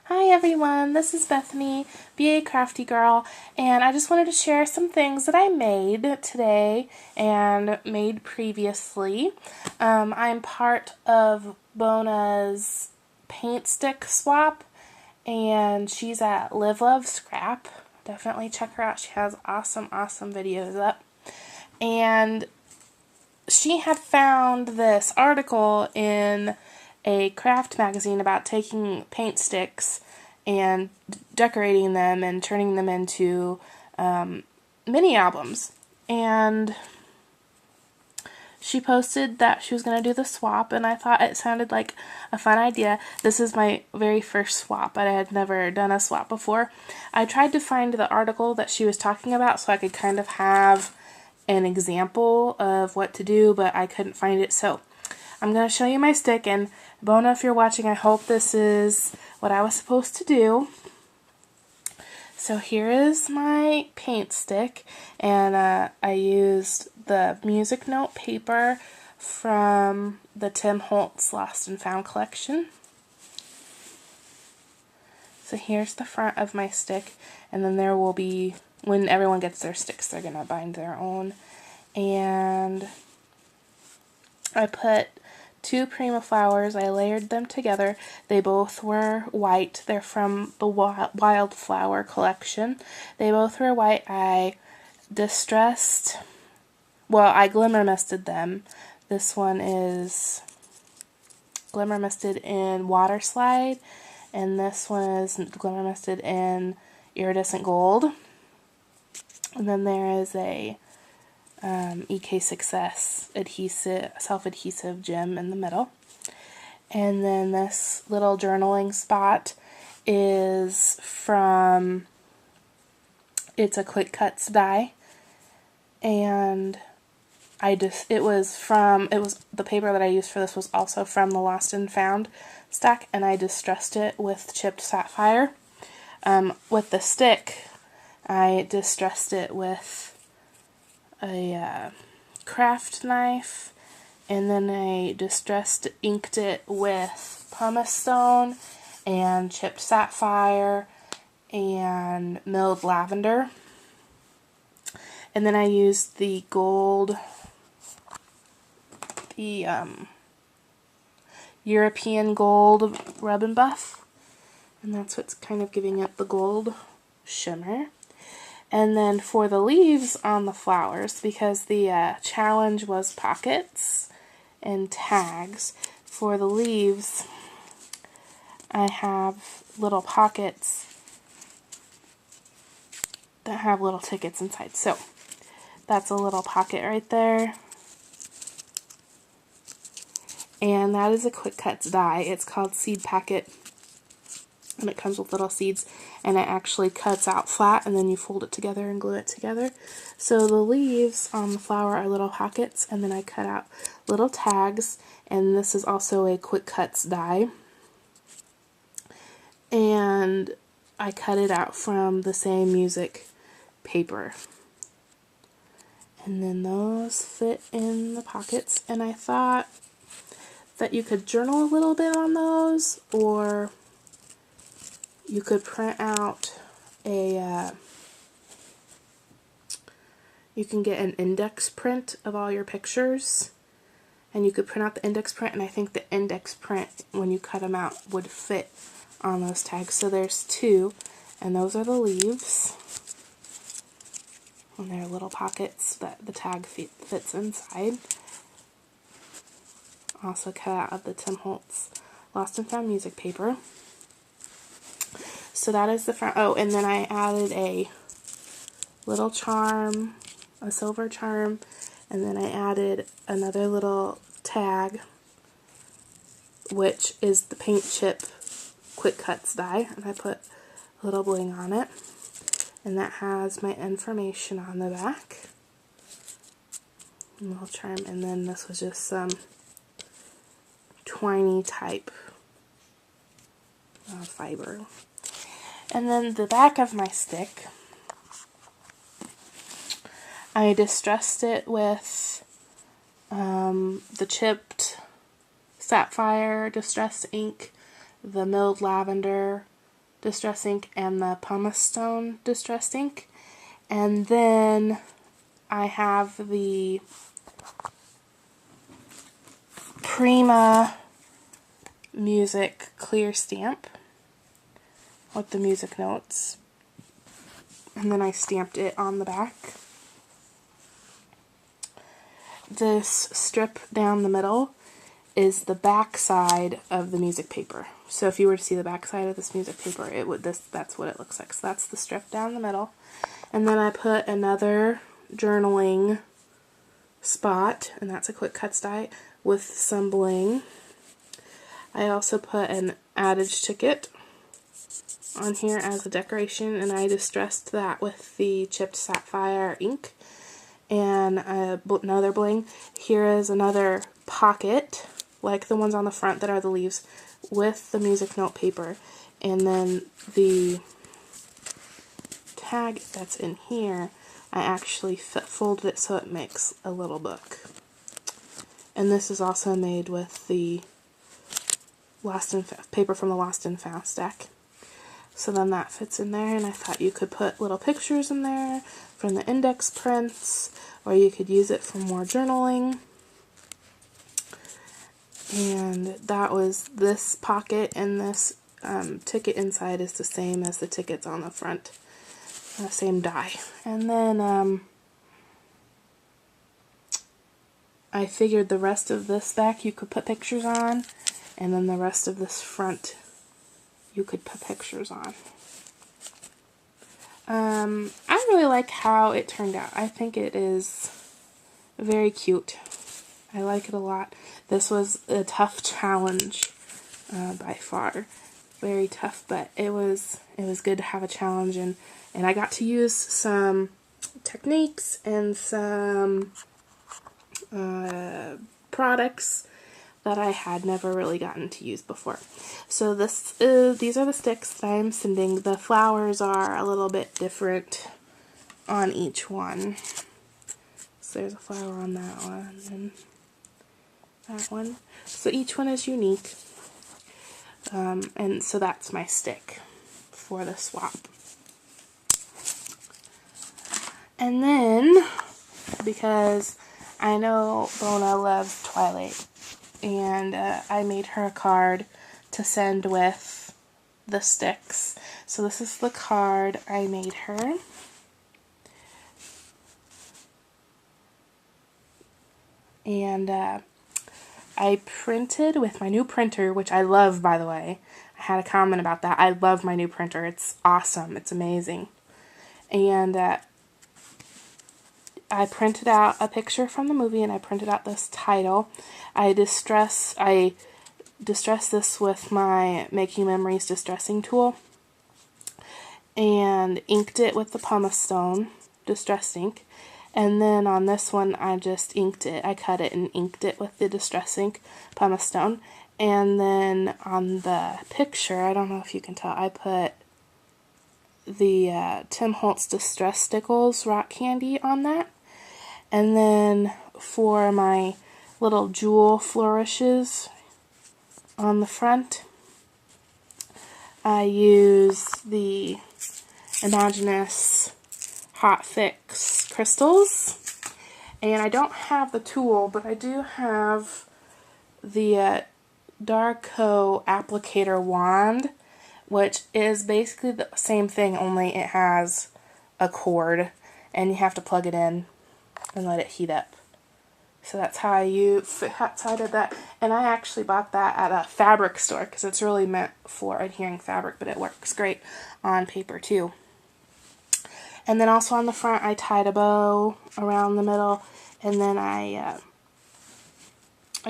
Hi everyone, this is Bethany, BA Crafty Girl, and I just wanted to share some things that I made today and made previously. I'm part of Bona's paint stick swap, and she's at Live Love Scrap. Definitely check her out. She has awesome videos up. And she had found this article in a craft magazine about taking paint sticks and decorating them and turning them into mini albums. And she posted that she was going to do the swap, and I thought it sounded like a fun idea. This is my very first swap. I had never done a swap before. I tried to find the article that she was talking about so I could kind of have an example of what to do, but I couldn't find it. So I'm going to show you my stick, and Bona, if you're watching, I hope this is what I was supposed to do. So here is my paint stick, and I used the music note paper from the Tim Holtz Lost and Found collection. So here's the front of my stick, and then there will be, when everyone gets their sticks, they're going to bind their own. And I put 2 Prima flowers. I layered them together. They both were white. They're from the Wildflower collection. They both were white. I glimmer misted them. This one is glimmer misted in Water Slide, and this one is glimmer misted in Iridescent Gold. And then there is a EK Success self-adhesive gem in the middle. And then this little journaling spot is from, it's a Quick Cuts die, and the paper that I used for this was also from the Lost and Found stack, and I distressed it with chipped sapphire. With the stick, I distressed it with a craft knife, and then I inked it with pumice stone and chipped sapphire and milled lavender. And then I used the gold, the European gold rub and buff, and that's what's kind of giving it the gold shimmer. And then for the leaves on the flowers, because the challenge was pockets and tags, for the leaves I have little pockets that have little tickets inside. So that's a little pocket right there. And that is a Quick Cuts die. It's called Seed Packet, and it comes with little seeds, and it actually cuts out flat, and then you fold it together and glue it together. So the leaves on the flower are little pockets, and then I cut out little tags, and this is also a Quick Cuts die. And I cut it out from the same music paper. And then those fit in the pockets, and I thought that you could journal a little bit on those, or you could print out you can get an index print of all your pictures, and you could print out the index print, and I think the index print, when you cut them out, would fit on those tags. So there's 2, and those are the leaves, and they're little pockets that the tag fits inside. Also cut out of the Tim Holtz Lost and Found music paper. So that is the front. Oh, and then I added a little charm, a silver charm, and then I added another little tag, which is the paint chip Quick Cuts die, and I put a little bling on it, and that has my information on the back. A little charm, and then this was just some twiny type fiber. And then the back of my stick, I distressed it with the chipped sapphire distress ink, the milled lavender, distress ink and the pumice stone distress ink. And then I have the Prima Music clear stamp with the music notes. And then I stamped it on the back. This strip down the middle is the back side of the music paper. So if you were to see the back side of this music paper, that's what it looks like. So that's the strip down the middle. And then I put another journaling spot, and that's a quick cuts die with some bling. I also put an adage ticket on here as a decoration, and I distressed that with the chipped sapphire ink and another bling. Here is another pocket, like the ones on the front that are the leaves, with the music note paper, and then the tag that's in here, I actually folded it so it makes a little book. And this is also made with the paper from the Lost and Found stack. So then that fits in there, and I thought you could put little pictures in there from the index prints, or you could use it for more journaling. And that was this pocket, and this ticket inside is the same as the tickets on the front. Same die. And then I figured the rest of this back you could put pictures on, and then the rest of this front you could put pictures on. I really like how it turned out. I think it is very cute. I like it a lot. This was a tough challenge by far. Very tough, but it was good to have a challenge, and I got to use some techniques and some products that I had never really gotten to use before. So these are the sticks that I'm sending. The flowers are a little bit different on each one. So there's a flower on that one and that one. So each one is unique. And so that's my stick for the swap. And then, because I know Bona loves Twilight, and I made her a card to send with the sticks. So this is the card I made her. And I printed with my new printer, which I love, by the way. I had a comment about that. I love my new printer. It's awesome. It's amazing. And I printed out a picture from the movie, and I printed out this title. I distressed this with my Making Memories distressing tool, and inked it with the pumice stone distress ink. And then on this one, I just inked it. I cut it and inked it with the distress ink pumice stone. And then on the picture, I don't know if you can tell, I put the Tim Holtz Distress Stickles rock candy on that. And then for my little jewel flourishes on the front, I use the Imaginous Hot Fix crystals. And I don't have the tool, but I do have the Darko applicator wand, which is basically the same thing, only it has a cord, and you have to plug it in and let it heat up. So that's how I did that. And I actually bought that at a fabric store, because it's really meant for adhering fabric, but it works great on paper too. And then also on the front, I tied a bow around the middle, and then I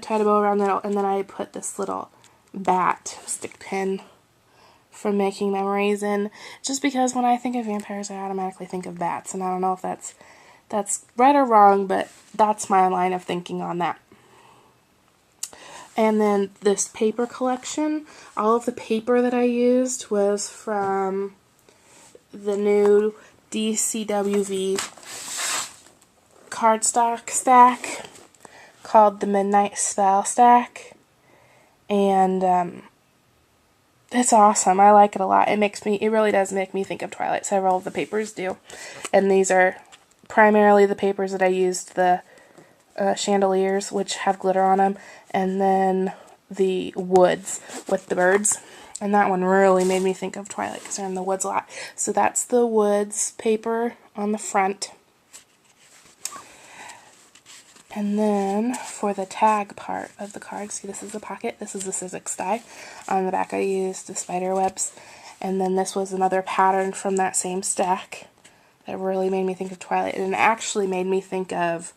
tied a bow around the middle, and then I put this little bat stick pin from Making Memories in, just because when I think of vampires, I automatically think of bats, and I don't know if that's right or wrong, but that's my line of thinking on that. And then this paper collection, all of the paper that I used was from the new DCWV cardstock stack called the Midnight Spell stack. And It's awesome. I like it a lot. It really does make me think of Twilight. Several of the papers do. And these are primarily the papers that I used, the chandeliers, which have glitter on them, and then the woods with the birds. And that one really made me think of Twilight because they're in the woods a lot. So that's the woods paper on the front. And then for the tag part of the card, see, this is the pocket, this is the Sizzix die. On the back I used the spider webs. And then this was another pattern from that same stack that really made me think of Twilight. And it actually made me think of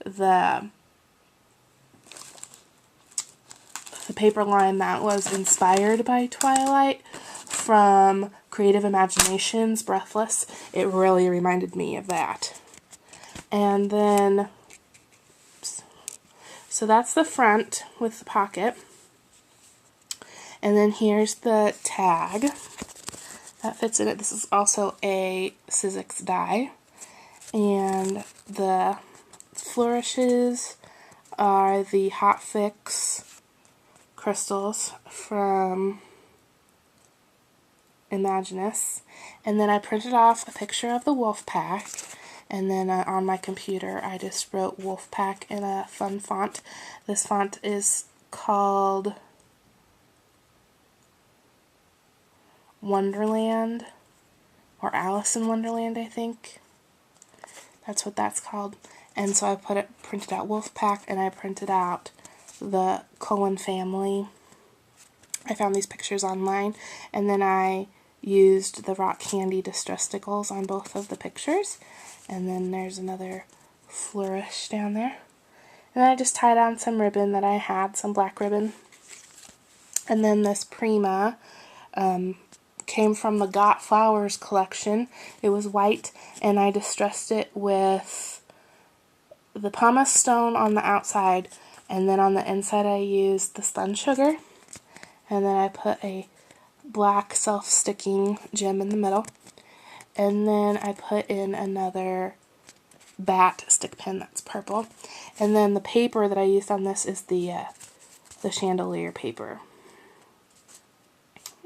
the paper line that was inspired by Twilight from Creative Imaginations, Breathless. It really reminded me of that. And then, so that's the front with the pocket. And then here's the tag that fits in it. This is also a Sizzix die. And the flourishes are the Hot Fix crystals from Imaginus. And then I printed off a picture of the wolf pack. And then on my computer I just wrote wolf pack in a fun font. This font is called Wonderland, or Alice in Wonderland, I think. That's what that's called. And so I printed out Wolfpack, and I printed out the Cullen family. I found these pictures online, and then I used the rock candy distress stickles on both of the pictures. And then there's another flourish down there. And then I just tied on some ribbon that I had, some black ribbon. And then this Prima came from the Got Flowers collection. It was white, and I distressed it with the pumice stone on the outside, and then on the inside I used the spun sugar, and then I put a black self-sticking gem in the middle, and then I put in another bat stick pin that's purple, and then the paper that I used on this is the chandelier paper,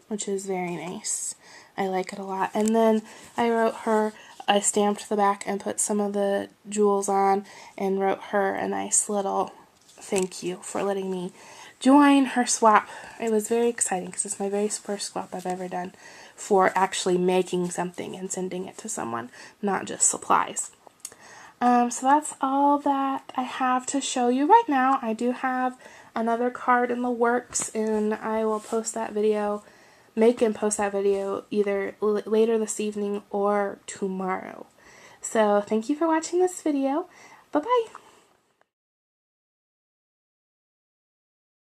which is very nice. I like it a lot. And then I stamped the back and put some of the jewels on and wrote her a nice little thank you for letting me join her swap. It was very exciting because it's my very first swap I've ever done for actually making something and sending it to someone, not just supplies. So that's all that I have to show you right now. I do have another card in the works, and I will post that video, make and post that video either later this evening or tomorrow. So thank you for watching this video. Bye-bye.